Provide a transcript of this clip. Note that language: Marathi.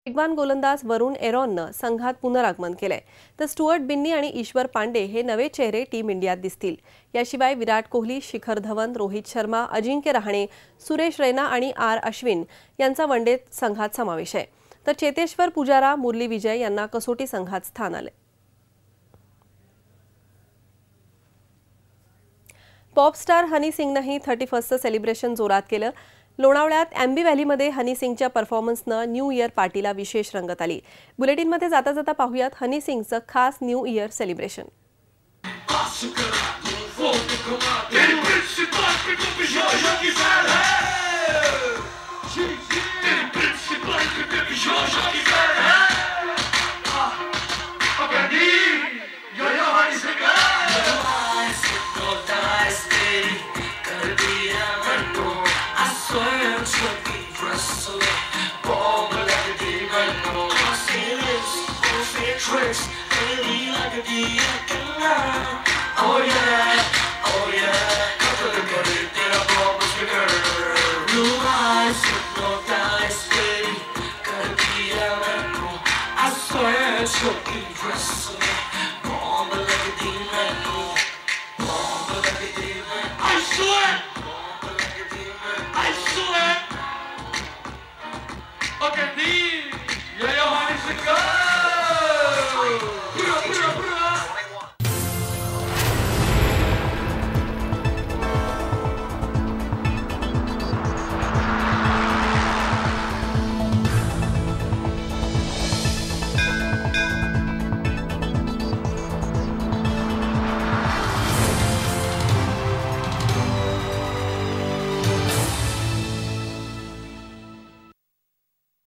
वेगवान गोलंदाज वरुण एरॉननं संघात पुनरागमन केलंय तर स्टुअर्ट बिन्नी आणि ईश्वर पांडे हे नवे चेहरे टीम इंडियात दिसतील। याशिवाय विराट कोहली, शिखर धवन, रोहित शर्मा, अजिंक्य रहाणे, सुरेश रैना आणि अश्विन यांचा वनडे संघात समावेश आहे तर चेतेश्वर पुजारा, मुरली विजय यांना कसोटी संघात स्थान आले। पॉप स्टार हनी सिंगनंही 31चं सेलिब्रेशन जोरात केलं। लोणावळ्यात एम्बी व्हॅलीमध्ये हनी सिंगच्या परफॉर्मन्सनं न्यू इयर पार्टीला विशेष रंगत आली। बुलेटिनमध्ये जाता जाता पाहूयात हनी सिंगचं खास new year celebration. Tricks, baby, like a dieta. Oh yeah, come to the body, then I promise you, girl. Blue eyes, hypnotize, baby, gotta be a man. I swear it's so impressive.